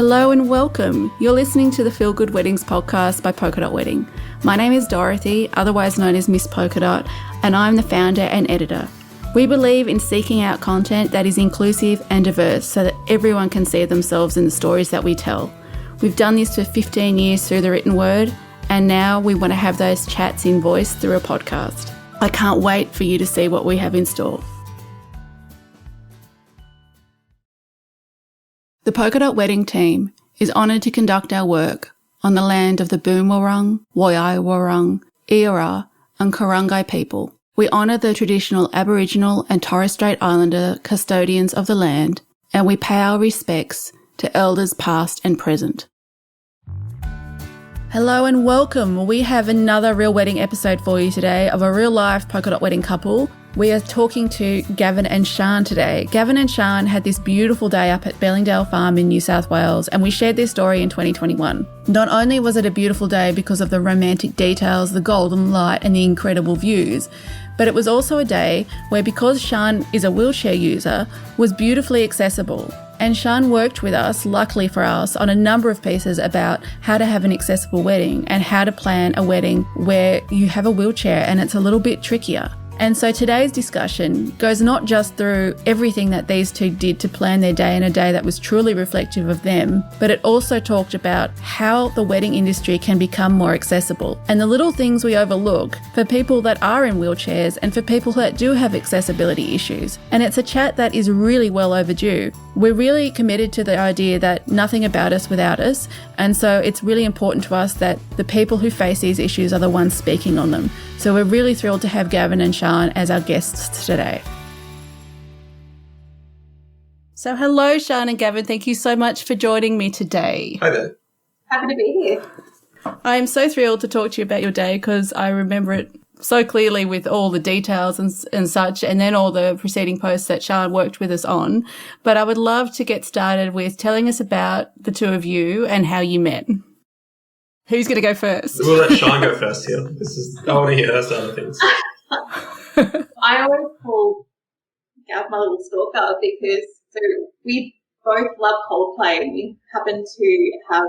Hello and welcome. You're listening to the Feel Good Weddings podcast by Polka Dot Wedding. My name is Dorothy, otherwise known as Miss Polka Dot, and I'm the founder and editor. We believe in seeking out content that is inclusive and diverse so that everyone can see themselves in the stories that we tell. We've done this for 15 years through the written word, and now we want to have those chats in voice through a podcast. I can't wait for you to see what we have in store. The Polka Dot Wedding team is honoured to conduct our work on the land of the Boonwurrung, Woiwurrung, Eora and Kurungay people. We honour the traditional Aboriginal and Torres Strait Islander custodians of the land, and we pay our respects to elders past and present. Hello and welcome. We have another Real Wedding episode for you today of a real life polka dot wedding couple. We are talking to Gavin and Sian today. Gavin and Sian had this beautiful day up at Bellingdale Farm in New South Wales, and we shared their story in 2021. Not only was it a beautiful day because of the romantic details, the golden light and the incredible views, but it was also a day where, because Sian is a wheelchair user, was beautifully accessible. And Sian worked with us, luckily for us, on a number of pieces about how to have an accessible wedding and how to plan a wedding where you have a wheelchair and it's a little bit trickier. And so today's discussion goes not just through everything that these two did to plan their day in a day that was truly reflective of them, but it also talked about how the wedding industry can become more accessible and the little things we overlook for people that are in wheelchairs and for people that do have accessibility issues. And it's a chat that is really well overdue. We're really committed to the idea that nothing about us without us, and so it's really important to us that the people who face these issues are the ones speaking on them. So we're really thrilled to have Gavin and Sian as our guests today. So hello, Sian and Gavin. Thank you so much for joining me today. Hi there. Happy to be here. I'm so thrilled to talk to you about your day because I remember it so clearly with all the details and such, and then all the preceding posts that Sian worked with us on. But I would love to get started with telling us about the two of you and how you met. Who's going to go first? We'll let Sian go first here. I want to hear her side of things. I always call Gav my little stalker because we both love Coldplay, and we happen to have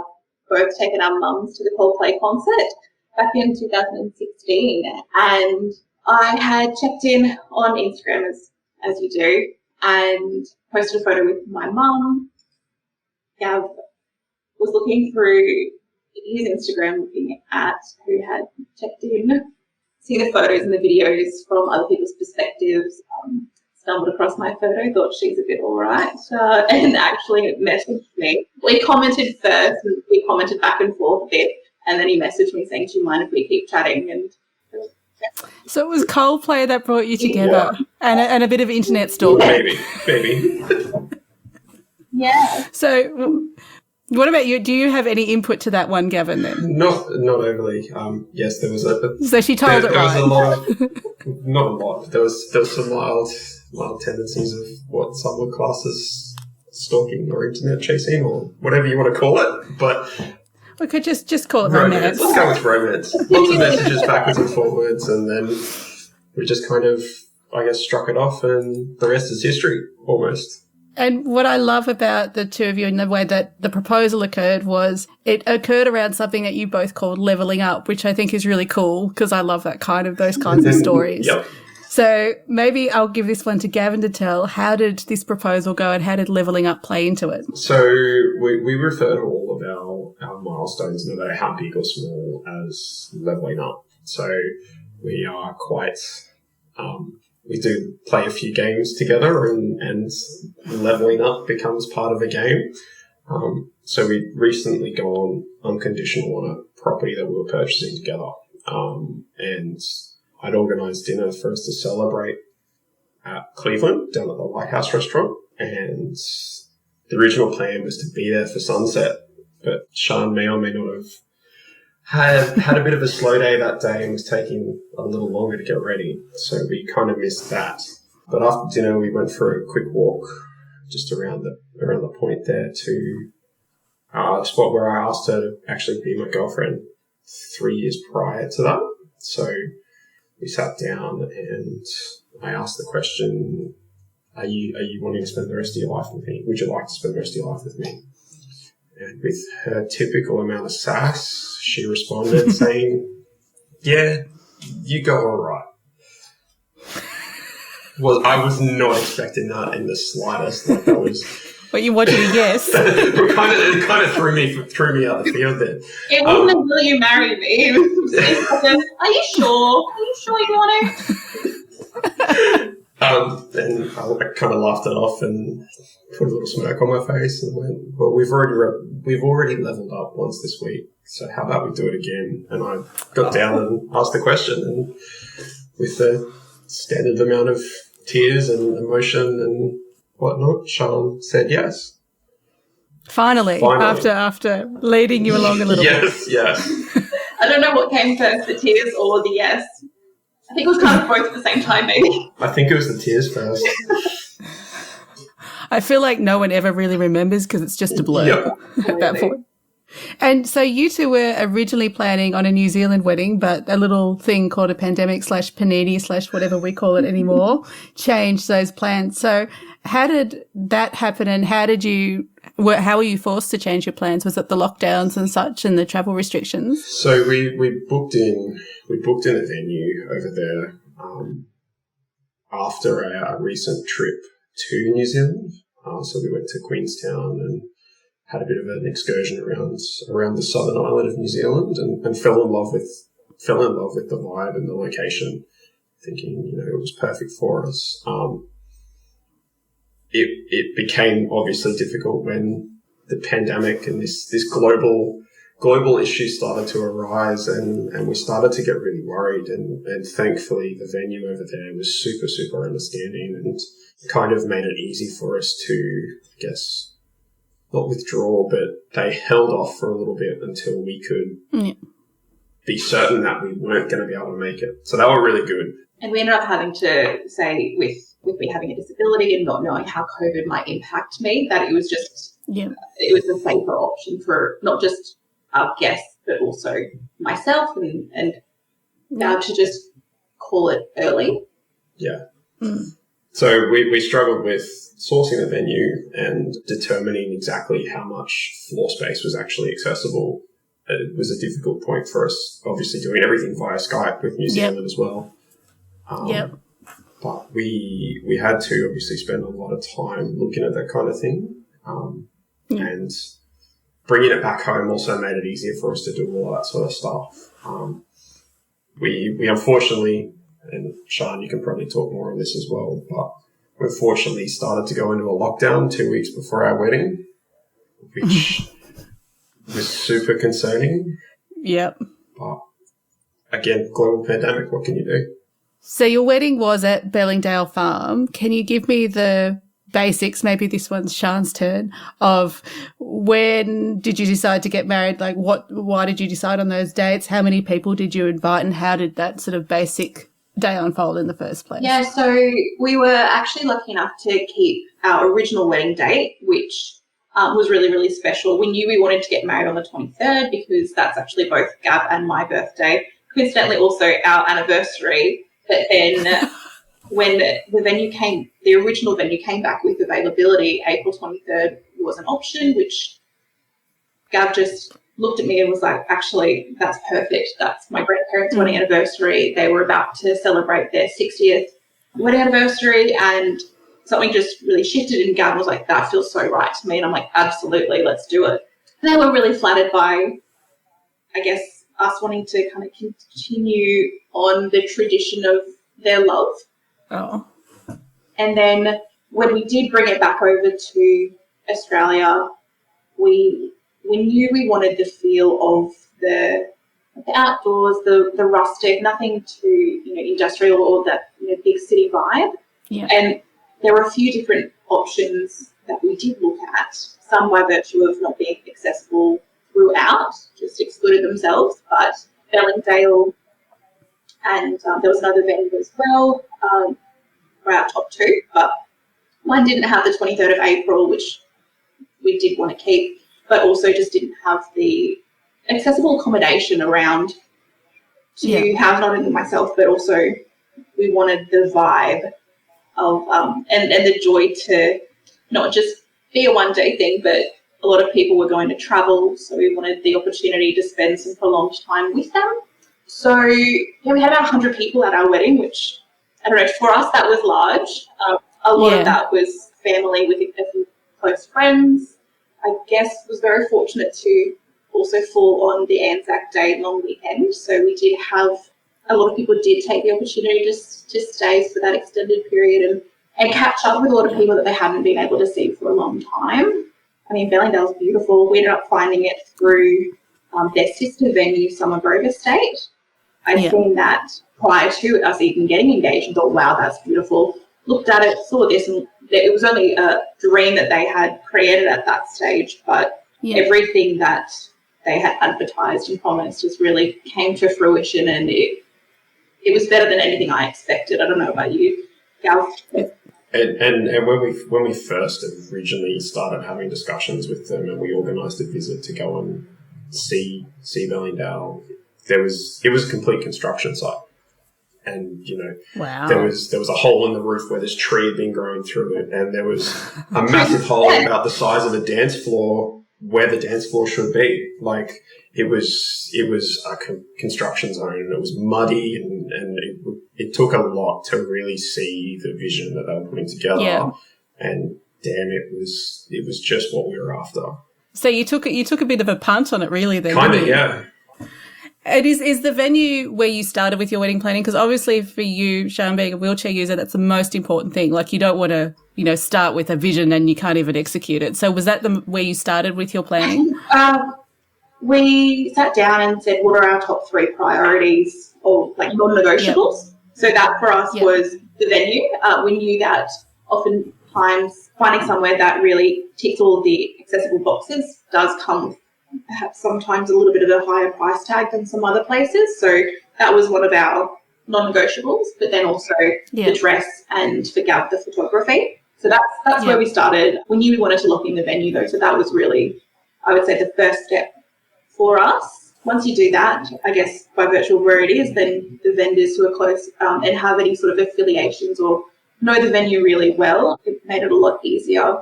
both taken our mums to the Coldplay concert back in 2016, and I had checked in on Instagram as you do and posted a photo with my mum. Gav was looking through his Instagram looking at who had checked in, see the photos and the videos from other people's perspectives, stumbled across my photo, thought she's a bit all right, and actually messaged me. We commented first, and we commented back and forth a bit, and then he messaged me saying, do you mind if we keep chatting? And so it was Coldplay that brought you together, and a bit of internet stalking. Maybe. Yeah. So what about you? Do you have any input to that one, Gavin, then? Not overly. Yes, there was So she told it there right. was a lot of, not a lot, but there was some mild tendencies of what some would class as stalking or internet chasing or whatever you want to call it. But we could just call it romance. Let's go with romance. Lots of messages backwards and forwards, and then we just kind of, I guess, struck it off, and the rest is history, almost. And what I love about the two of you and the way that the proposal occurred was it occurred around something that you both called leveling up, which I think is really cool because I love those kinds of stories. Yep. So maybe I'll give this one to Gavin to tell. How did this proposal go and how did leveling up play into it? So we refer to all of our milestones, no matter how big or small, as leveling up. So we are quite... we do play a few games together and leveling up becomes part of a game. So we recently gone unconditional on a property that we were purchasing together. And I'd organised dinner for us to celebrate at Cleveland down at the Lighthouse restaurant. And the original plan was to be there for sunset, but Sian may or may not have had a bit of a slow day that day and was taking a little longer to get ready. So we kind of missed that. But after dinner, we went for a quick walk just around the point there to a spot where I asked her to actually be my girlfriend 3 years prior to that. So we sat down and I asked the question, are you wanting to spend the rest of your life with me? Would you like to spend the rest of your life with me? And with her typical amount of sass, she responded saying, "Yeah, you go all right." Well, I was not expecting that in the slightest. Like, I was. But you wanted a yes. It kind of threw me out the field then. It wasn't until you married me. Are you sure? Are you sure you want to? And I kind of laughed it off and put a little smirk on my face and went, "Well, we've already leveled up once this week, so how about we do it again?" And I got down and asked the question, and with the standard amount of tears and emotion and whatnot, Sian said yes. Finally. After leading you along a little bit. Yes. I don't know what came first, the tears or the yes. I think it was kind of both at the same time, maybe. I think it was the tears first. I feel like no one ever really remembers because it's just a blur at that point. And so you two were originally planning on a New Zealand wedding, but a little thing called a pandemic /panini / whatever we call it anymore changed those plans. So how did that happen, and how were you forced to change your plans? Was it the lockdowns and such and the travel restrictions? So we booked in a venue over there after our recent trip to New Zealand. So we went to Queenstown and had a bit of an excursion around the southern island of New Zealand, and fell in love with the vibe and the location, thinking, it was perfect for us. It became obviously difficult when the pandemic and this global issue started to arise, and we started to get really worried, and thankfully the venue over there was super, super understanding and kind of made it easy for us to, I guess, not withdraw, but they held off for a little bit until we could be certain that we weren't going to be able to make it. So they were really good. And we ended up having to say, with me having a disability and not knowing how COVID might impact me, that it was just it was the safer option for not just our guests, but also myself, and now to just call it early. Yeah. So we struggled with sourcing a venue and determining exactly how much floor space was actually accessible. It was a difficult point for us, obviously doing everything via Skype with New Zealand as well. But we had to obviously spend a lot of time looking at that kind of thing. And bringing it back home also made it easier for us to do all that sort of stuff. We unfortunately, and Sian, you can probably talk more on this as well, but we unfortunately started to go into a lockdown 2 weeks before our wedding, which was super concerning. Yep. But again, global pandemic, what can you do? So your wedding was at Bellingdale Farm. Can you give me the basics, maybe this one's Sian's turn, of when did you decide to get married? Like why did you decide on those dates? How many people did you invite, and how did that sort of basic day unfold in the first place? Yeah, so we were actually lucky enough to keep our original wedding date, which was really, really special. We knew we wanted to get married on the 23rd because that's actually both Gav and my birthday. Coincidentally, also our anniversary. But then when the original venue came back with availability, April 23rd was an option, which Gav just looked at me and was like, actually, that's perfect. That's my grandparents' wedding anniversary. They were about to celebrate their 60th wedding anniversary, and something just really shifted, and Gav was like, that feels so right to me. And I'm like, absolutely, let's do it. And they were really flattered by, I guess, us wanting to kind of continue on the tradition of their love. Oh. And then when we did bring it back over to Australia, we knew we wanted the feel of the outdoors, the rustic, nothing too industrial or that big city vibe. Yeah. And there were a few different options that we did look at, some by virtue of not being accessible throughout, just excluded themselves, but Bellingdale and there was another venue as well, were our top two, but one didn't have the 23rd of April, which we did want to keep, but also just didn't have the accessible accommodation around to have not only myself, but also we wanted the vibe of and the joy to not just be a one-day thing, but a lot of people were going to travel, so we wanted the opportunity to spend some prolonged time with them. So yeah, we had about 100 people at our wedding, which, I don't know, for us that was large. A lot of that was family with a few close friends. I guess was very fortunate to also fall on the Anzac Day long weekend. So we did have, a lot of people did take the opportunity to stay for that extended period and catch up with a lot of people that they hadn't been able to see for a long time. I mean, Bellingdale's beautiful. We ended up finding it through their sister venue, Summer Grove Estate. I'd seen that prior to us even getting engaged and thought, wow, that's beautiful. Looked at it, saw this, and it was only a dream that they had created at that stage, but everything that they had advertised and promised just really came to fruition, and it was better than anything I expected. I don't know about you, Gav. And when we first originally started having discussions with them, and we organised a visit to go and see Bellingdale, it was a complete construction site. And, you know, there was a hole in the roof where this tree had been growing through it, and there was a massive hole about the size of a dance floor where the dance floor should be. Like, it was a construction zone, and it was muddy, and it took a lot to really see the vision that they were putting together. Yeah. And damn, it was just what we were after. So you took a bit of a punt on it, really, then. Kind of, yeah. And is the venue where you started with your wedding planning? Because obviously for you, Sian, being a wheelchair user, that's the most important thing. Like, you don't want to, you know, start with a vision and you can't even execute it. So was that where you started with your planning? We sat down and said, what are our top 3 priorities or like non-negotiables? Yep. So that for us was the venue. We knew that oftentimes finding somewhere that really ticks all the accessible boxes does come with perhaps sometimes a little bit of a higher price tag than some other places. So that was one of our non-negotiables, but then also the dress and for Gav, the photography. So that's where we started. We knew we wanted to lock in the venue though, so that was really, I would say, the first step for us. Once you do that, I guess by virtue of where it is, then the vendors who are close and have any sort of affiliations or know the venue really well, it made it a lot easier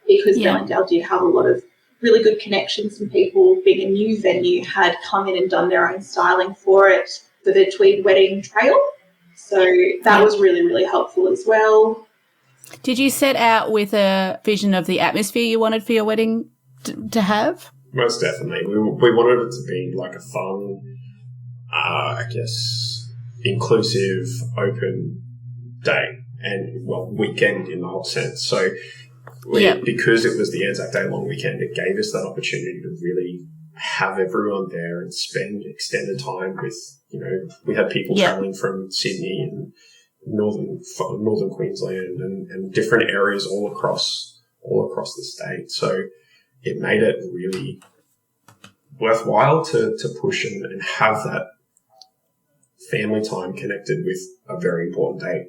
because Bellingdale did have a lot of really good connections, and people, being a new venue, had come in and done their own styling for it, for the Tweed Wedding Trail. So that was really, really helpful as well. Did you set out with a vision of the atmosphere you wanted for your wedding to have? Most definitely. We wanted it to be like a fun, I guess, inclusive, open day and, well, weekend in the whole sense. So because it was the Anzac Day long weekend, it gave us that opportunity to really have everyone there and spend extended time with, you know, we had people travelling from Sydney and northern Queensland and different areas all across the state. So it made it really worthwhile to push and have that family time connected with a very important date.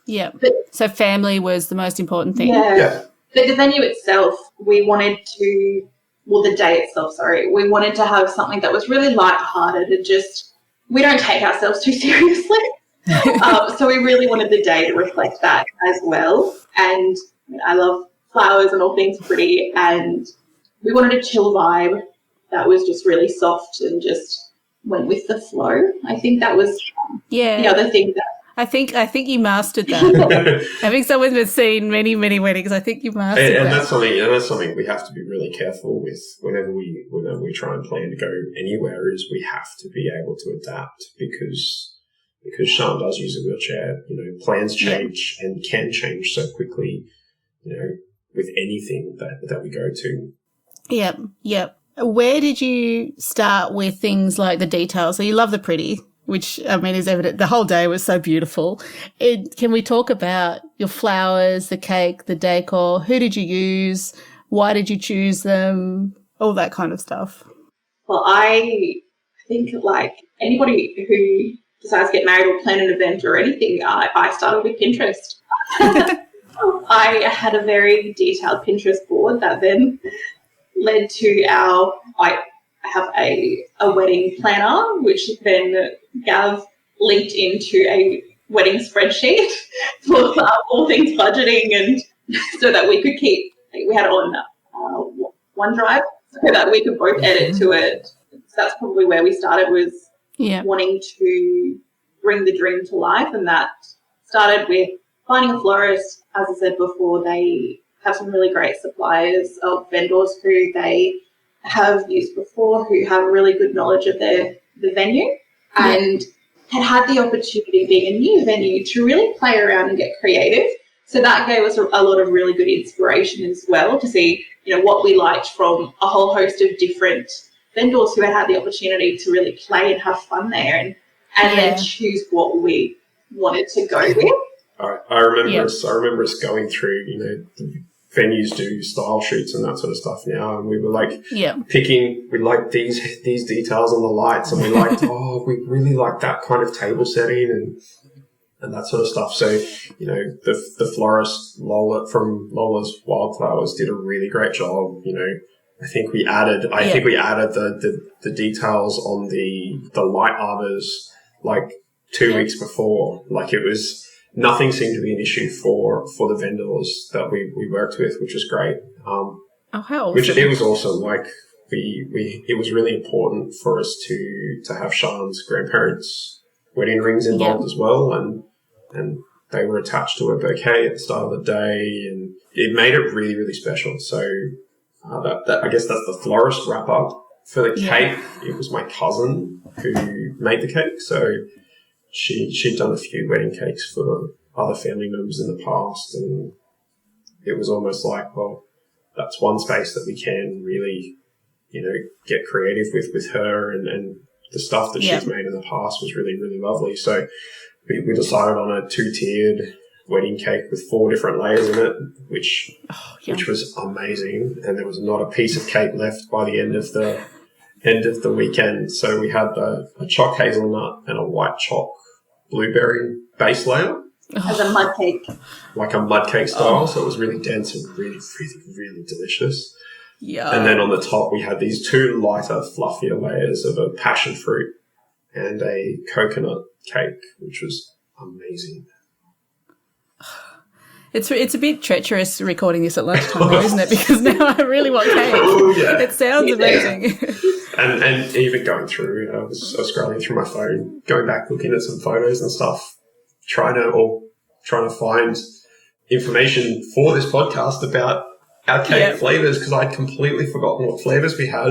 Yeah. So family was the most important thing. Yeah. But the venue itself, we wanted to, well, the day itself, we wanted to have something that was really lighthearted and just, we don't take ourselves too seriously. So we really wanted the day to reflect that as well. And I love flowers and all things pretty, and we wanted a chill vibe that was just really soft and just went with the flow. I think that was the other thing that I think you mastered that. Having someone that's seen many, many weddings, I think you mastered that. That's something we have to be really careful with whenever we try and plan to go anywhere, is we have to be able to adapt because Sian does use a wheelchair. You know, plans change and can change so quickly, you know, with anything that we go to. Yep. Where did you start with things like the details? So you love the pretty, which, I mean, is evident. The whole day was so beautiful. Can we talk about your flowers, the cake, the decor? Who did you use? Why did you choose them? All that kind of stuff. Well, I think like anybody who decides to get married or plan an event or anything, I started with Pinterest. I had a very detailed Pinterest board that then led to I have a wedding planner, which then Gav linked into a wedding spreadsheet for all things budgeting, and so that we could keep, we had it on OneDrive so that we could both edit to it. So that's probably where we started, was wanting to bring the dream to life, and that started with finding a florist. As I said before, they have some really great suppliers of vendors who they have used before, who have really good knowledge of the venue, and had the opportunity, being a new venue, to really play around and get creative. So that gave us a lot of really good inspiration as well, to see, what we liked from a whole host of different vendors who had the opportunity to really play and have fun there, and then choose what we wanted to go with. I remember us going through, the venues do style shoots and that sort of stuff now, and we were like picking, we liked these details on the lights, and we liked we really like that kind of table setting and that sort of stuff. So the florist Lola from Lola's Wildflowers did a really great job. I think we added the details on the light arbors like 2 weeks before. Like, it was, nothing seemed to be an issue for the vendors that we worked with, which was great. How awesome. Which it was also like, it was really important for us to have Sian's grandparents' wedding rings involved as well, and they were attached to a bouquet at the start of the day, and it made it really, really special. So that I guess that's the florist wrap up. For the cake, it was my cousin who made the cake, so she'd done a few wedding cakes for other family members in the past, and it was almost like, well, that's one space that we can really, get creative with her, and the stuff that she's made in the past was really, really lovely. So we decided on a 2-tiered wedding cake with 4 different layers in it, which was amazing. And there was not a piece of cake left by the end of the weekend. So we had a choc hazelnut and a white choc blueberry base layer. As a mud cake. Like a mud cake style. So it was really dense and really, really, really delicious. Yeah. And then on the top, we had these 2 lighter, fluffier layers of a passion fruit and a coconut cake, which was amazing. It's a bit treacherous recording this at lunchtime, though, isn't it? Because now I really want cake. Oh, yeah. It sounds amazing. And even going through, I was scrolling through my phone, going back, looking at some photos and stuff, trying to find information for this podcast about our cake flavors, because I'd completely forgotten what flavors we had.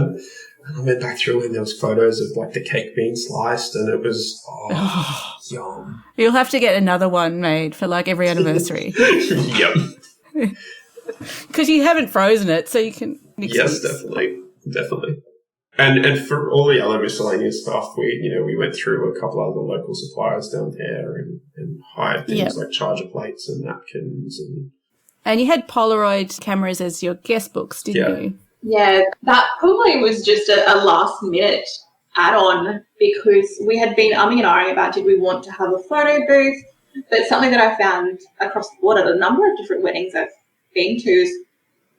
And I went back through, and there was photos of like the cake being sliced, and it was yum. You'll have to get another one made for like every anniversary. Yep. Because you haven't frozen it, so you can mix it. Yes, definitely. And for all the other miscellaneous stuff, we went through a couple other local suppliers down there and hired things like charger plates and napkins and you had Polaroid cameras as your guest books, didn't you? Yeah, that probably was just a last-minute add-on, because we had been umming and ahhing about, did we want to have a photo booth? But something that I found across the board at a number of different weddings I've been to is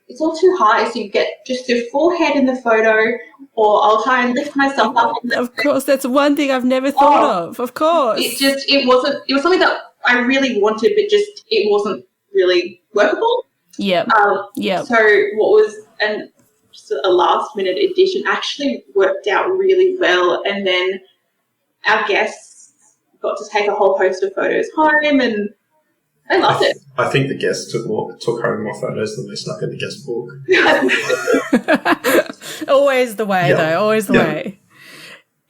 it's all too high, so you get just your forehead in the photo, or I'll try and lift myself up. Of course, that's one thing I've never thought of course. It was something that I really wanted, but just it wasn't really workable. Yeah. So what was just a last minute addition actually worked out really well, and then our guests got to take a whole host of photos home, and they loved it. I think the guests took home more photos than they stuck in the guest book. Always the way, though. Always the way.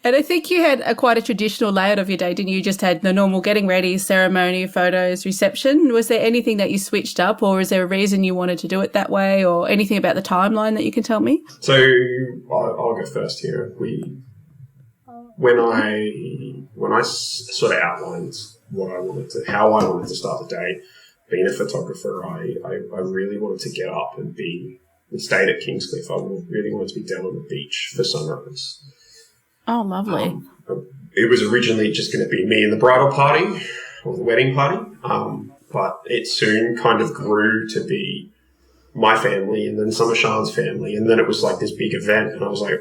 And I think you had quite a traditional layout of your day, didn't you? You just had the normal getting ready, ceremony, photos, reception. Was there anything that you switched up, or is there a reason you wanted to do it that way, or anything about the timeline that you can tell me? So I'll go first here. When I sort of outlined how I wanted to start the day, being a photographer, I really wanted to get up and we stayed at Kingscliff. I really wanted to be down on the beach for sunrise. Oh, lovely. It was originally just going to be me and the bridal party, or the wedding party, but it soon kind of grew to be my family and then some of Sian's family, and then it was like this big event, and I was like,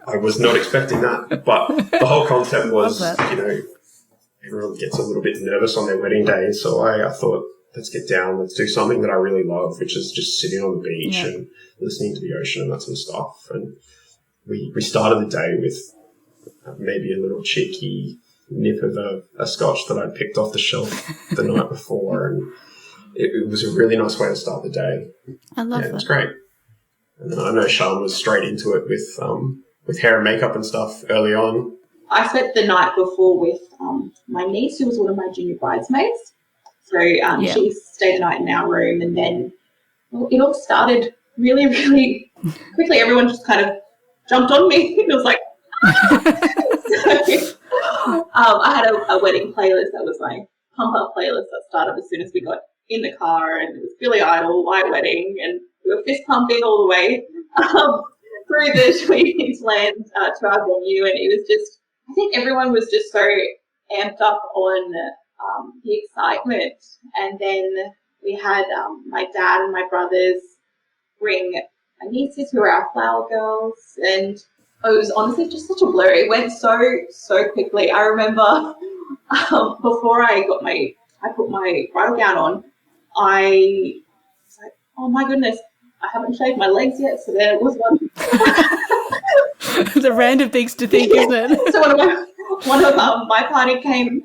I was not expecting that, but the whole concept was, everyone gets a little bit nervous on their wedding day, so I thought, let's get down, let's do something that I really love, which is just sitting on the beach and listening to the ocean and that sort of stuff. And we started the day with maybe a little cheeky nip of a scotch that I'd picked off the shelf the night before, and it was a really nice way to start the day. I love that. It was great. And then I know Sian was straight into it with hair and makeup and stuff early on. I spent the night before with my niece, who was one of my junior bridesmaids. So she stayed the night in our room, and then it all started really, really quickly. Everyone just kind of jumped on me. It was like, I had a wedding playlist that was my pump-up playlist that started as soon as we got in the car, and it was Billy Idol, White Wedding, and we were fist pumping all the way through the Tweed Land to our venue, and it was just, I think everyone was just so amped up on the excitement. And then we had my dad and my brothers bring my nieces, who are our flower girls, and it was honestly just such a blur. It went so quickly. I remember before I put my bridal gown on, I was like, oh my goodness, I haven't shaved my legs yet. So there was one. The random things to think, isn't it? So one of my party came,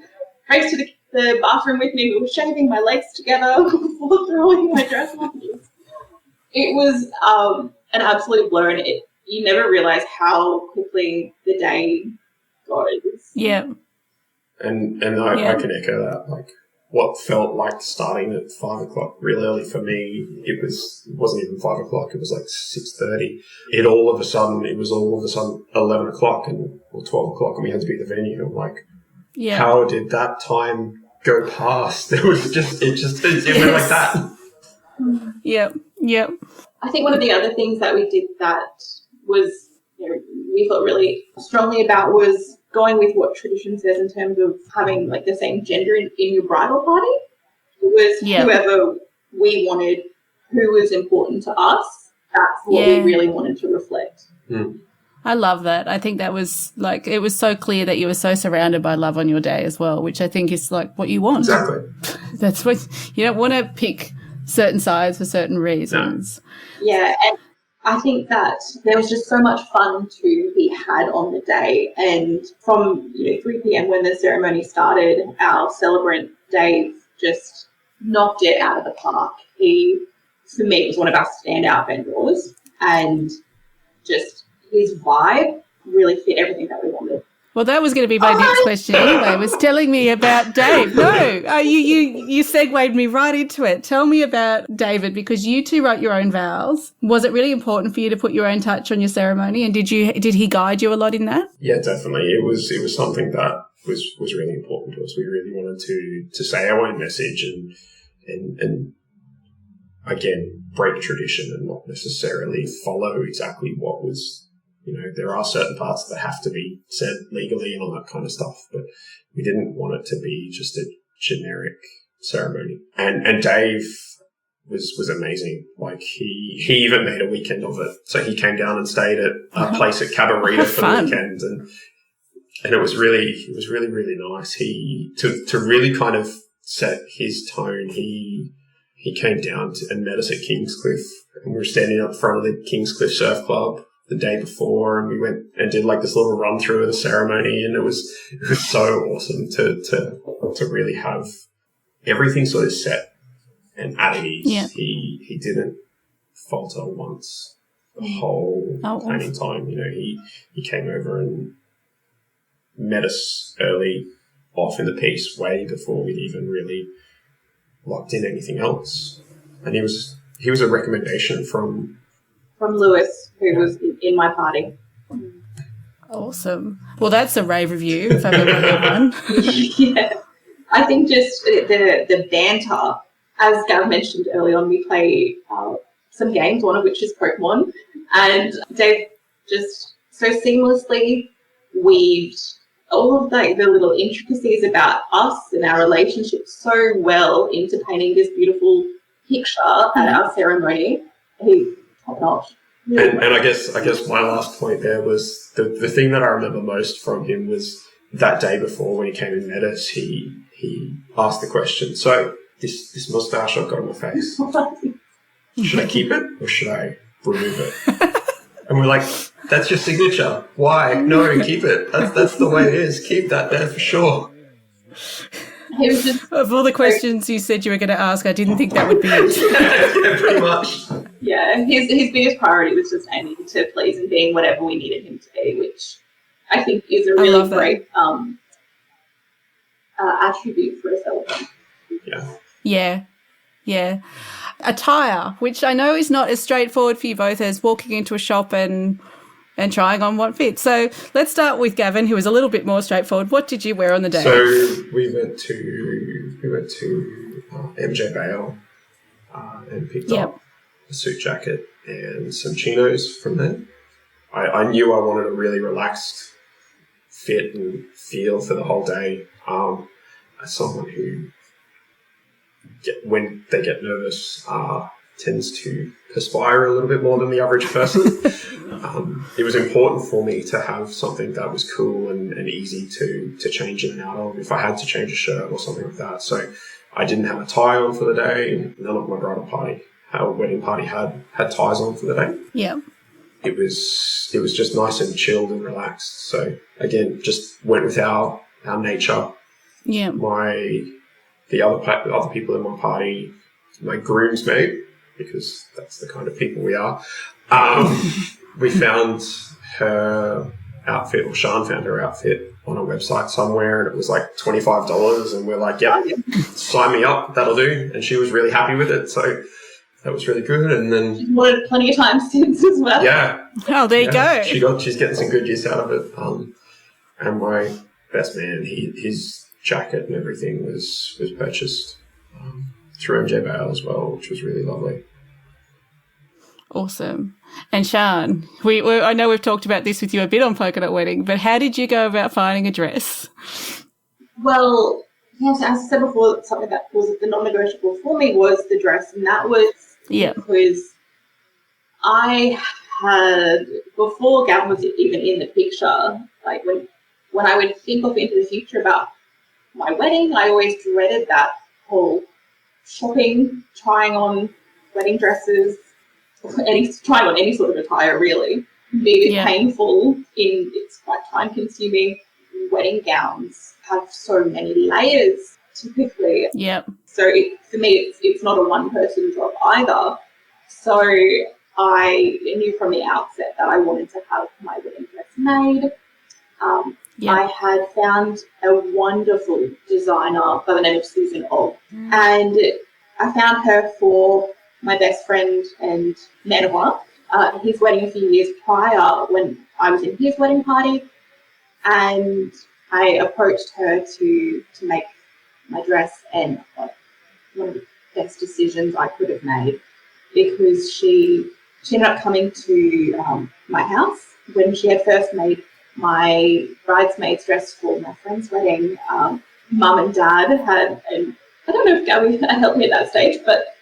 raced to the bathroom with me. We were shaving my legs together before throwing my dress on. It was an absolute blur, and you never realise how quickly the day goes. Yeah. And I can echo that. Like, what felt like starting at 5 o'clock real early for me, it wasn't even 5 o'clock. It was like 6:30. It was all of a sudden 11 o'clock or 12 o'clock, and we had to be at the venue. I'm like, how did that time go past? It went like that. Yep. I think one of the other things that we did that was, we felt really strongly about was going with what tradition says in terms of having like the same gender in your bridal party. It was whoever we wanted, who was important to us. That's what we really wanted to reflect. Mm. I love that. I think that was like, it was so clear that you were so surrounded by love on your day as well, which I think is like what you want. Exactly. That's what you don't want to pick certain sides for certain reasons. No. Yeah, and I think that there was just so much fun to be had on the day. And from 3 p.m. when the ceremony started, our celebrant Dave just knocked it out of the park. He, for me, was one of our standout vendors, and just his vibe really fit everything that we wanted. Well, that was going to be my next question anyway, was telling me about Dave. No, you segued me right into it. Tell me about David, because you two wrote your own vows. Was it really important for you to put your own touch on your ceremony, and did he guide you a lot in that? Yeah, definitely. It was something that was really important to us. We really wanted to say our own message and again, break tradition and not necessarily follow exactly what was. There are certain parts that have to be said legally and all that kind of stuff, but we didn't want it to be just a generic ceremony. And Dave was amazing. Like he even made a weekend of it. So he came down and stayed at a place at Cabarita for the weekend, and it was really, really nice. He to really kind of set his tone. He came down and met us at Kingscliff, and we were standing up front of the Kingscliff Surf Club the day before, and we went and did like this little run through of the ceremony, and it was so awesome to really have everything sort of set and at ease. Yeah. He didn't falter once the whole planning time. He came over and met us early off in the piece, way before we'd even really locked in anything else. And he was a recommendation from Lewis, who was in my party. Awesome. Well, that's a rave review if I've ever heard one. Yeah. I think just the banter, as Gav mentioned early on, we play some games, one of which is Pokemon, and Dave just so seamlessly weaved all of the little intricacies about us and our relationship so well into painting this beautiful picture at our ceremony. Top notch. And I guess my last point there was the thing that I remember most from him was that day before when he came and met us, he asked the question, so this mustache I've got on my face. Should I keep it or should I remove it? And we're like, that's your signature. Why? No, keep it. That's the way it is. Keep that there for sure. He was just, of all the questions you said you were going to ask, I didn't think that would be it. Yeah, pretty much. Yeah, his biggest priority was just aiming to please and being whatever we needed him to be, which I think is a really great attribute for a celebrant. Yeah. Attire, which I know is not as straightforward for you both as walking into a shop and trying on what fits. So let's start with Gavin, who is a little bit more straightforward. What did you wear on the day? So we went to MJ Bale and picked up a suit jacket and some chinos from there. I knew I wanted a really relaxed fit and feel for the whole day. As someone who, when they get nervous, tends to perspire a little bit more than the average person. It was important for me to have something that was cool and easy to change in and out of if I had to change a shirt or something like that. So I didn't have a tie on for the day. None of my bridal party, our wedding party had ties on for the day. Yeah. It was just nice and chilled and relaxed. So again, just went with our nature. Yeah. The other people in my party, my groomsmaid, because that's the kind of people we are. We found her outfit, or Sian found her outfit on a website somewhere, and it was like $25, and we're like, yeah, sign me up, that'll do. And she was really happy with it, so that was really good. And then She's worn it plenty of times since as well. Yeah. Oh, there you go. She's getting some good use out of it. And my best man, his jacket and everything was purchased through MJ Bale as well, which was really lovely. Awesome. And Sian, I know we've talked about this with you a bit on Polka Dot Wedding, but how did you go about finding a dress? Well, yes, as I said before, something that was the non-negotiable for me was the dress, and that was because I had, before Gavin was even in the picture, like when I would think of into the future about my wedding, I always dreaded that whole shopping, trying on wedding dresses, trying on any sort of attire really, be a bit painful. It's quite time consuming. Wedding gowns have so many layers typically. Yep. So for me, it's not a one-person job either. So I knew from the outset that I wanted to have my wedding dress made. I had found a wonderful designer by the name of Susan Ogg, and I found her for my best friend and Nanawa, his wedding a few years prior when I was in his wedding party, and I approached her to make my dress, and one of the best decisions I could have made, because she ended up coming to my house when she had first made my bridesmaid's dress for my friend's wedding. Mum and Dad had, and I don't know if Gabby helped me at that stage, but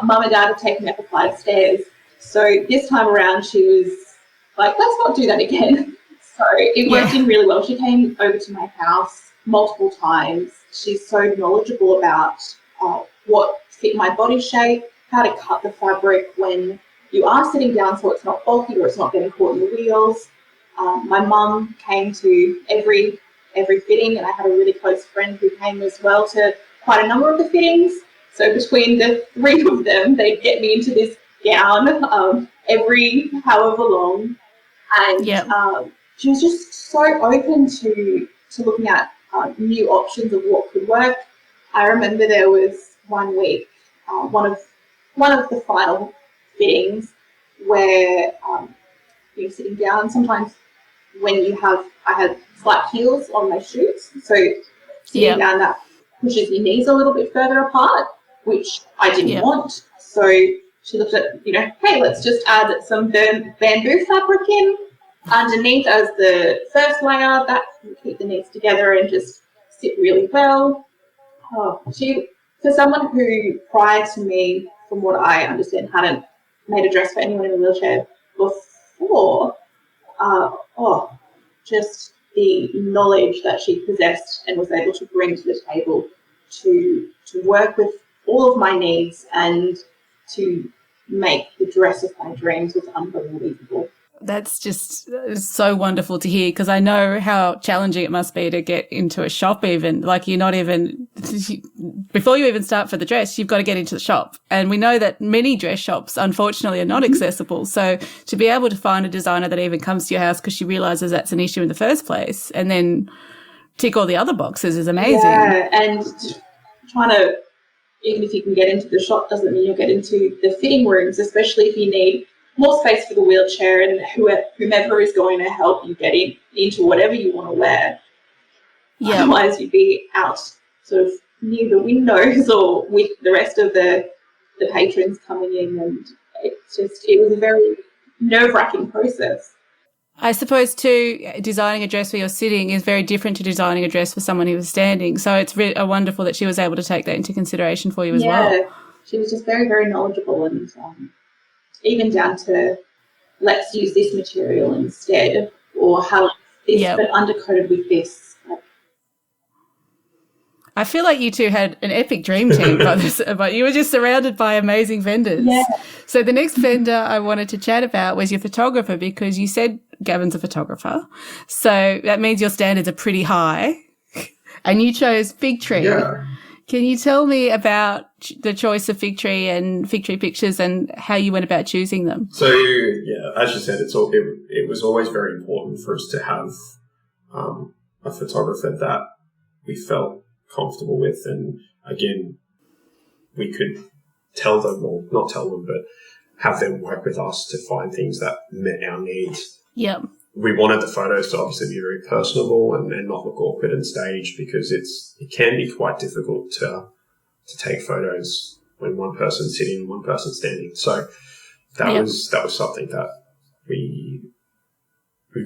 Mum and Dad had taken me up a flight of stairs. So this time around she was like, let's not do that again. So it worked in really well. She came over to my house multiple times. She's so knowledgeable about what fit my body shape, how to cut the fabric when you are sitting down so it's not bulky or it's not getting caught in the wheels. My mum came to every fitting, and I had a really close friend who came as well to quite a number of the fittings. So between the three of them, they'd get me into this gown every however long. And she was just so open to looking at new options of what could work. I remember there was one week, one of the final fittings where you're sitting down. Sometimes when I had slight heels on my shoes, so sitting down that pushes your knees a little bit further apart, which I didn't want. So she looked at, hey, let's just add some bamboo fabric in underneath as the first layer. That will keep the knees together and just sit really well. For someone who, prior to me, from what I understand, hadn't made a dress for anyone in a wheelchair before, just the knowledge that she possessed and was able to bring to the table to work with all of my needs and to make the dress of my dreams was unbelievable. That's just so wonderful to hear, because I know how challenging it must be to get into a shop even. Like, you're not even, before you even start for the dress, you've got to get into the shop. And we know that many dress shops, unfortunately, are not accessible. So to be able to find a designer that even comes to your house because she realises that's an issue in the first place, and then tick all the other boxes, is amazing. Yeah, and trying to, even if you can get into the shop, doesn't mean you'll get into the fitting rooms, especially if you need more space for the wheelchair and whomever is going to help you get into whatever you want to wear. Yeah. Otherwise, you'd be out sort of near the windows or with the rest of the patrons coming in, and it was a very nerve-wracking process. I suppose too, designing a dress where you're sitting is very different to designing a dress for someone who was standing. So it's really wonderful that she was able to take that into consideration for you as well. Yeah, she was just very, very knowledgeable, and even down to, let's use this material instead, or how this, but undercoated with this. I feel like you two had an epic dream team, but you were just surrounded by amazing vendors. Yeah. So the next vendor I wanted to chat about was your photographer, because you said Gavin's a photographer. So that means your standards are pretty high, and you chose Fig Tree. Yeah. Can you tell me about the choice of Fig Tree and Fig Tree pictures and how you went about choosing them? So, yeah, as you said, it was always very important for us to have a photographer that we felt comfortable with. And again, we could tell them, or not tell them, but have them work with us to find things that met our needs. Yep. We wanted the photos to obviously be very personable and not look awkward and staged, because it can be quite difficult to take photos when one person's sitting and one person's standing. So that was something that we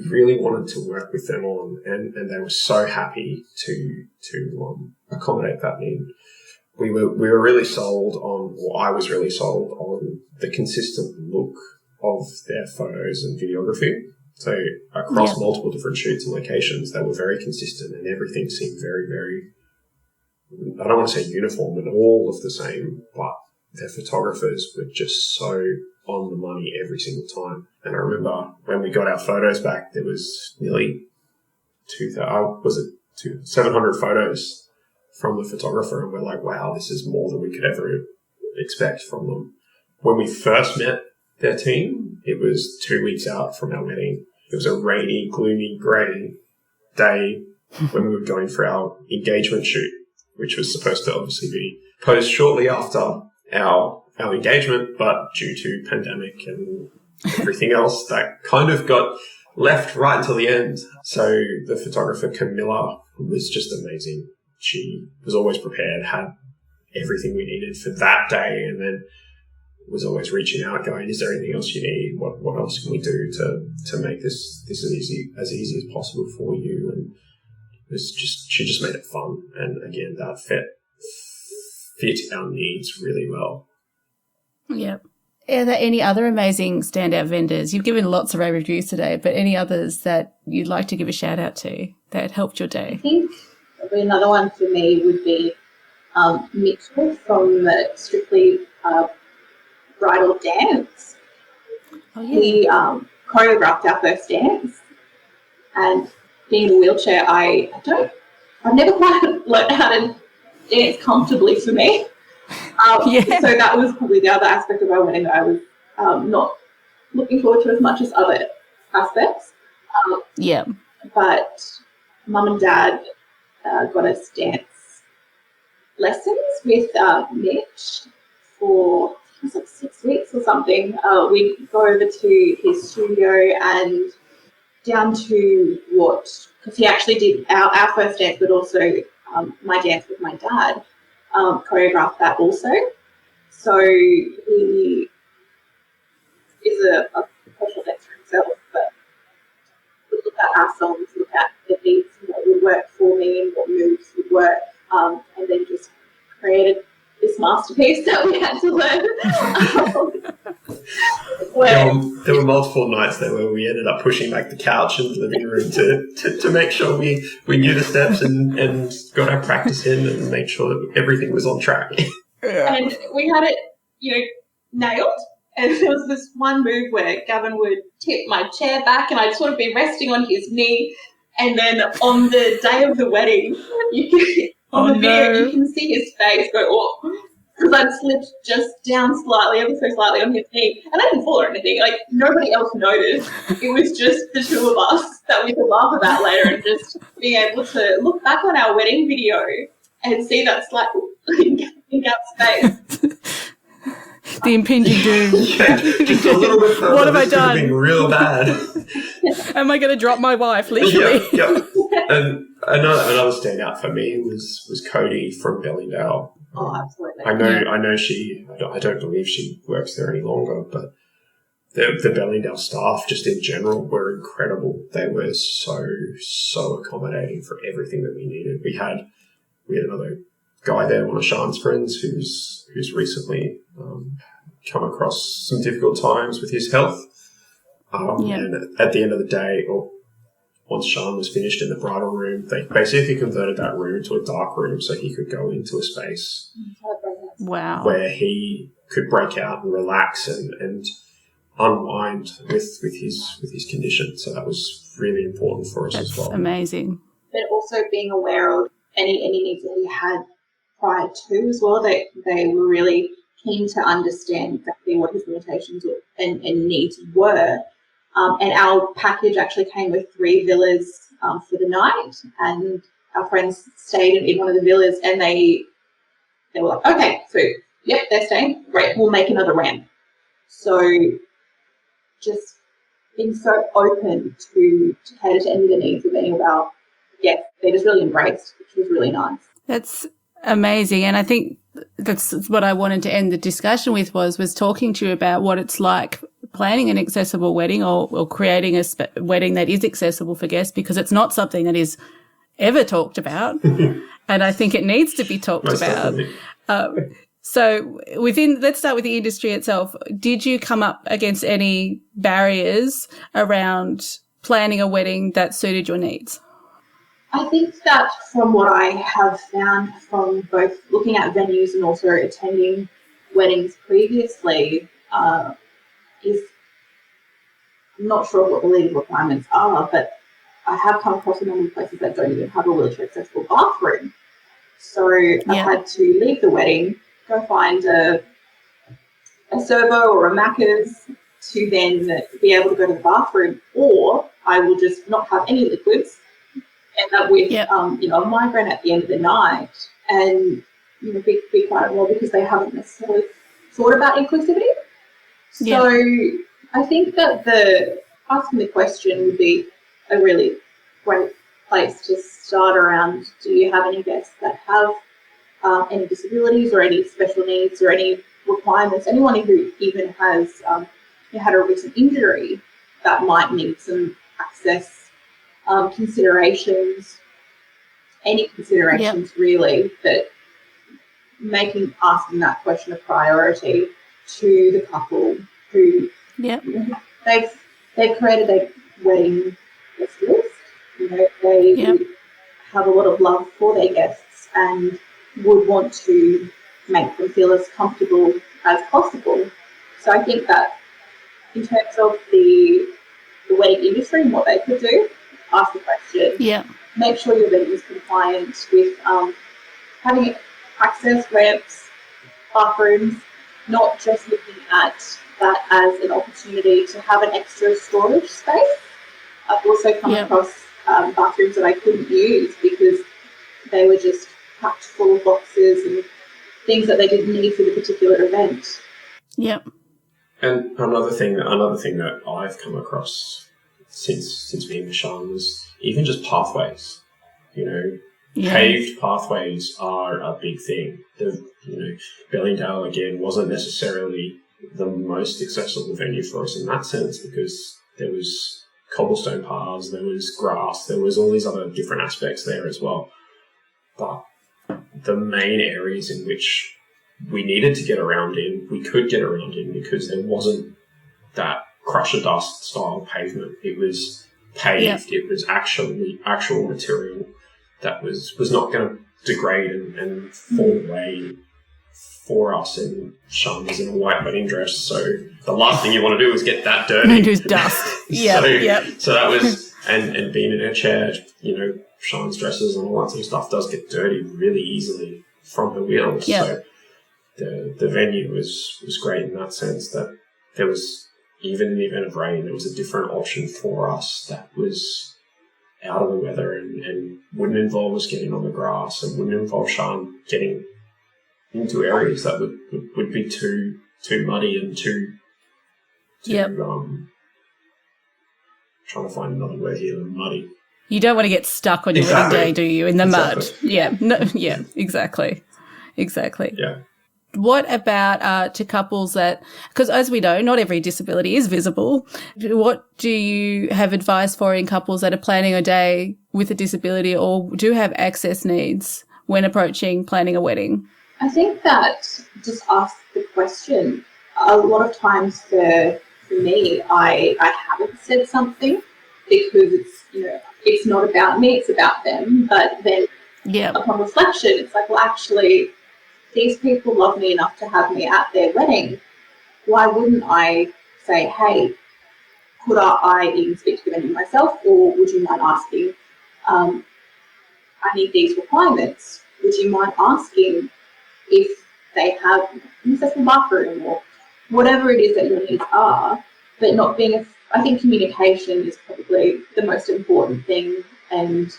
really wanted to work with them on, and they were so happy to accommodate that need. We were really sold on, or I was really sold on, the consistent look of their photos and videography. So across multiple different shoots and locations, they were very consistent, and everything seemed very, very, I don't want to say uniform, but all of the same, but their photographers were just so on the money every single time. And I remember when we got our photos back, there was nearly 700 photos from the photographer, and we're like, wow, this is more than we could ever expect from them. When we first met their team, it was 2 weeks out from our wedding. It was a rainy, gloomy, grey day when we were going for our engagement shoot, which was supposed to obviously be posed shortly after our engagement, but due to pandemic and everything else, that kind of got left right until the end. So the photographer, Camilla, was just amazing. She was always prepared, had everything we needed for that day, and then was always reaching out, going, is there anything else you need? What else can we do to make this as easy as possible for you? And she just made it fun. And again, that fit our needs really well. Yep. Are there any other amazing standout vendors? You've given lots of rave reviews today, but any others that you'd like to give a shout out to that helped your day? I think probably another one for me would be Mitchell from Strictly Bridal Dance. Oh, yeah. He choreographed our first dance, and being in a wheelchair, I've never quite learned how to dance comfortably for me. So that was probably the other aspect of our wedding that I was not looking forward to as much as other aspects. But Mum and Dad got us dance lessons with Mitch for, it was like 6 weeks or something. We'd go over to his studio and down to because he actually did our first dance, but also my dance with my dad, choreographed that also. So he is a professional dancer himself, but would look at our songs, look at the beats and what would work for me and what moves would work, and then just created this masterpiece that we had to learn. There were multiple nights there where we ended up pushing back the couch in the living room to make sure we knew the steps and got our practice in and made sure that everything was on track. And we had it, nailed. And there was this one move where Gavin would tip my chair back and I'd sort of be resting on his knee. And then on the day of the wedding, video, you can see his face go, oh, because I'd slipped just down slightly, ever so slightly on his knee. And I didn't fall or anything. Like, nobody else noticed. It was just the two of us that we could laugh about later, and just being able to look back on our wedding video and see that slight in Gap's face. The impinging doom. Yeah, just a little bit further. What have I done? Been real bad. Am I going to drop my wife, literally? Yep. And another standout for me was Cody from Bellingdale. Oh, absolutely. I know she. I don't believe she works there any longer, but the Bellingdale staff, just in general, were incredible. They were so accommodating for everything that we needed. We had another guy there, one of Sean's friends, who's recently come across some difficult times with his health. And at the end of the day, or once Sean was finished in the bridal room, they basically converted that room to a dark room so he could go into a space where he could break out and relax and unwind with his condition. So that was really important for us as well. That's amazing. But also being aware of any needs that he had prior to as well. They were really keen to understand exactly what his limitations and needs were. And our package actually came with 3 villas for the night, and our friends stayed in one of the villas, and they were like, okay, so, yep, they're staying. Great, we'll make another ramp. So just being so open to cater to any of the needs of any of our guests, they just really embraced, which was really nice. That's amazing. And I think that's what I wanted to end the discussion with was talking to you about what it's like planning an accessible wedding or creating a wedding that is accessible for guests, because it's not something that is ever talked about. And I think it needs to be talked about. So let's start with the industry itself. Did you come up against any barriers around planning a wedding that suited your needs? I think that from what I have found from both looking at venues and also attending weddings previously, is I'm not sure what the legal requirements are, but I have come across a number of places that don't even have a wheelchair accessible bathroom. So I had to leave the wedding, go find a servo or a Macca's to then be able to go to the bathroom, or I will just not have any liquids, end up with a migraine at the end of the night, and be quite well because they haven't necessarily thought about inclusivity. So I think that asking the question would be a really great place to start around, do you have any guests that have any disabilities or any special needs or any requirements, anyone who even has had a recent injury that might need some access considerations, any considerations really, that asking that question a priority to the couple who they've created their wedding guest list. They have a lot of love for their guests and would want to make them feel as comfortable as possible. So I think that in terms of the wedding industry and what they could do, ask the question. Make sure your venue is compliant with having access ramps, bathrooms, not just looking at that as an opportunity to have an extra storage space. I've also come across bathrooms that I couldn't use because they were just packed full of boxes and things that they didn't need for the particular event. And another thing that I've come across since being with Sean was even just pathways. Paved pathways are a big thing. Bellingdale again wasn't necessarily the most accessible venue for us in that sense, because there was cobblestone paths, there was grass, there was all these other different aspects there as well. But the main areas in which we needed to get around in, we could get around in because there wasn't that crusher dust style pavement. It was paved. It was actual material that was not going to degrade and fall away for us, and Sian was in a white wedding dress, so the last thing you want to do is get that dirty. There's dust. Yeah, So that was, and being in her chair, Sian's dresses and all that sort of stuff does get dirty really easily from the wheels. Yep. So the venue was great in that sense, that there was, even in the event of rain, there was a different option for us that was out of the weather and wouldn't involve us getting on the grass, and wouldn't involve Sian getting into areas that would be too muddy and too trying to find another word here than muddy. You don't want to get stuck on your wedding day, do you, in the mud? Yeah. No, yeah, exactly. Yeah. What about to couples that, because as we know, not every disability is visible. What do you have advice for in couples that are planning a day with a disability or do have access needs when approaching planning a wedding? I think that just ask the question. A lot of times for me, I haven't said something because it's not about me, it's about them. But then upon reflection, it's like, well, actually, these people love me enough to have me at their wedding. Why wouldn't I say, hey, could I even speak to the venue myself, or would you mind asking, I need these requirements. Would you mind asking if they have an accessible bathroom or whatever it is that your needs are, but not being I think communication is probably the most important thing, and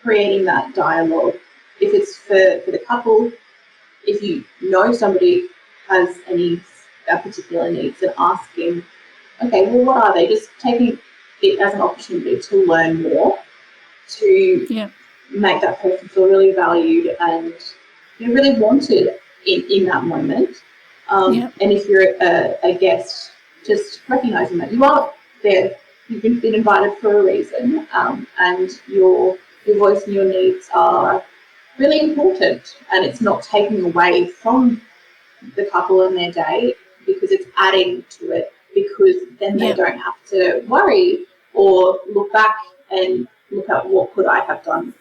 creating that dialogue. If it's for the couple, if you know somebody has a particular needs, and asking, okay, well, what are they? Just taking it as an opportunity to learn more, to make that person feel really valued and really wanted in that moment. And if you're a guest, just recognising that you are there, you've been invited for a reason, and your voice and your needs are really important, and it's not taking away from the couple and their day, because it's adding to it, because then they don't have to worry or look back and look at what could I have done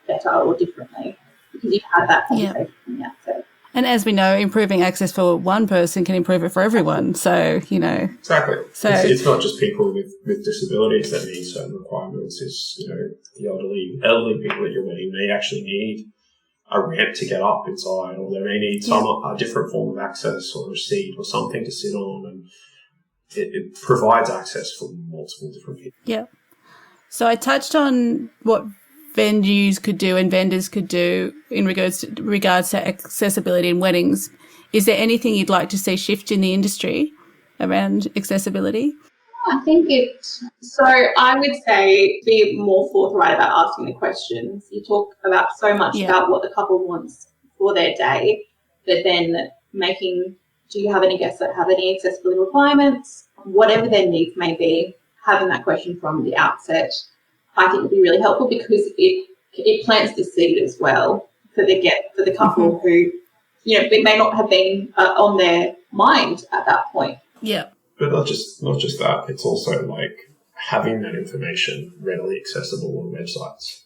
better or differently, because you've had that conversation from the outset. And as we know, improving access for one person can improve it for everyone. So, Exactly. So it's not just people with disabilities that need certain requirements. It's, the elderly people at your wedding may actually need a ramp to get up inside, or they may need a different form of access, or a seat or something to sit on. And it provides access for multiple different people. Yeah. So I touched on what venues could do and vendors could do in regards to accessibility in weddings. Is there anything you'd like to see shift in the industry around accessibility? I think so I would say be more forthright about asking the questions. You talk about so much about what the couple wants for their day, but then do you have any guests that have any accessibility requirements? Whatever their needs may be, having that question from the outset, I think would be really helpful, because it plants the seed as well for the couple who, it may not have been on their mind at that point. Yeah. But not just that. It's also like having that information readily accessible on websites.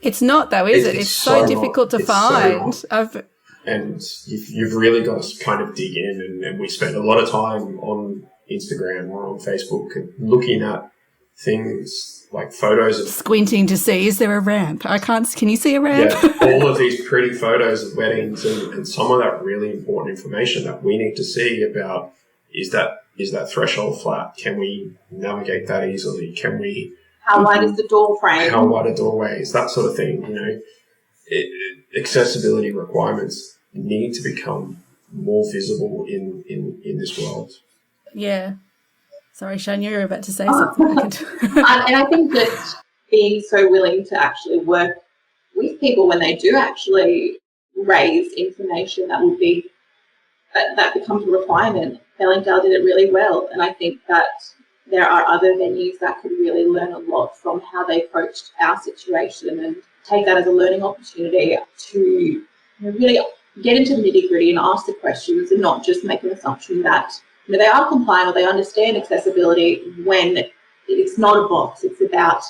It's not though, is it? It's so difficult to find. And you've really got to kind of dig in, and we spend a lot of time on Instagram or on Facebook looking at things like photos of squinting to see, is there a ramp? Can you see a ramp? All of these pretty photos of weddings and some of that really important information that we need to see about, is that threshold flat? Can we navigate that easily? How wide is the door frame? How wide are doorways? That sort of thing. Accessibility requirements need to become more visible in this world. Yeah. Sorry, Sian, you were about to say something. And I think that being so willing to actually work with people when they do actually raise information that becomes a requirement. Bellingdale did it really well, and I think that there are other venues that could really learn a lot from how they approached our situation, and take that as a learning opportunity to really get into the nitty-gritty and ask the questions, and not just make an assumption that they are compliant or they understand accessibility, when it's not a box. It's about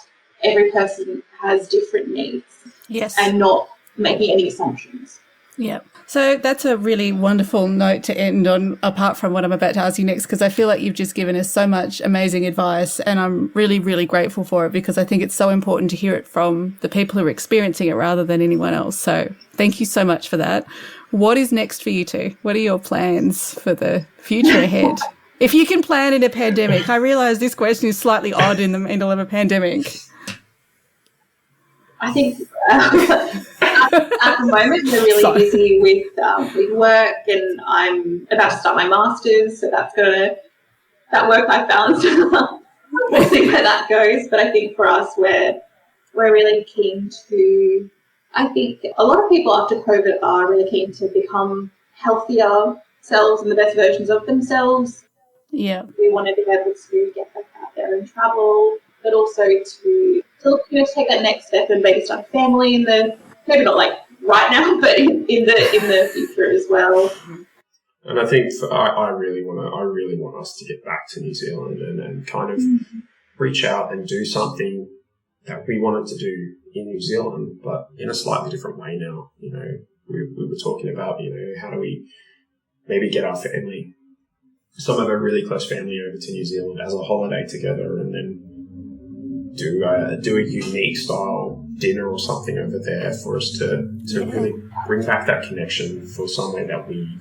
every person has different needs. Yes. And not making any assumptions. Yeah. So that's a really wonderful note to end on, apart from what I'm about to ask you next, because I feel like you've just given us so much amazing advice, and I'm really, really grateful for it, because I think it's so important to hear it from the people who are experiencing it rather than anyone else. So thank you so much for that. What is next for you two? What are your plans for the future ahead? If you can plan in a pandemic. I realise this question is slightly odd in the middle of a pandemic. I think at the moment we're really busy with work, and I'm about to start my master's, so that work-life balance. We'll see where that goes. But I think for us, we're really keen to. I think a lot of people after COVID are really keen to become healthier selves and the best versions of themselves. Yeah, we want to be able to get back out there and travel, but also to take that next step and maybe start a family maybe not like right now, but in the future as well. And I think I really want us to get back to New Zealand and kind of reach out and do something that we wanted to do in New Zealand, but in a slightly different way now. You know, we were talking about, you know, how do we maybe get our family, some of our really close family, over to New Zealand as a holiday together, and then do a unique style dinner or something over there for us to really bring back that connection for somewhere that we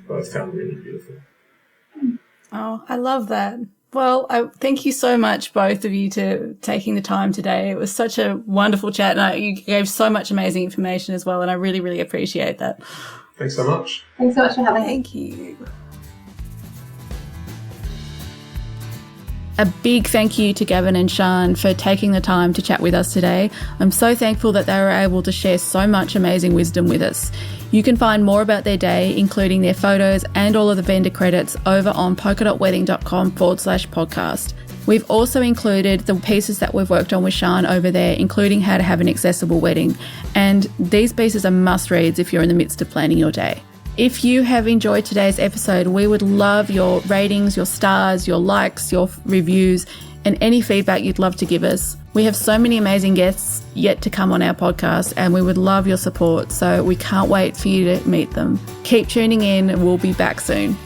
both found really beautiful. Oh, I love that. Well, thank you so much, both of you, to taking the time today. It was such a wonderful chat, and you gave so much amazing information as well, and I really, really appreciate that. Thanks so much. Thanks so much for having me. Thank you. A big thank you to Gavin and Sian for taking the time to chat with us today. I'm so thankful that they were able to share so much amazing wisdom with us. You can find more about their day, including their photos and all of the vendor credits, over on polkadotwedding.com/podcast. We've also included the pieces that we've worked on with Sian over there, including how to have an accessible wedding. And these pieces are must-reads if you're in the midst of planning your day. If you have enjoyed today's episode, we would love your ratings, your stars, your likes, your reviews, and any feedback you'd love to give us. We have so many amazing guests yet to come on our podcast, and we would love your support, so we can't wait for you to meet them. Keep tuning in, and we'll be back soon.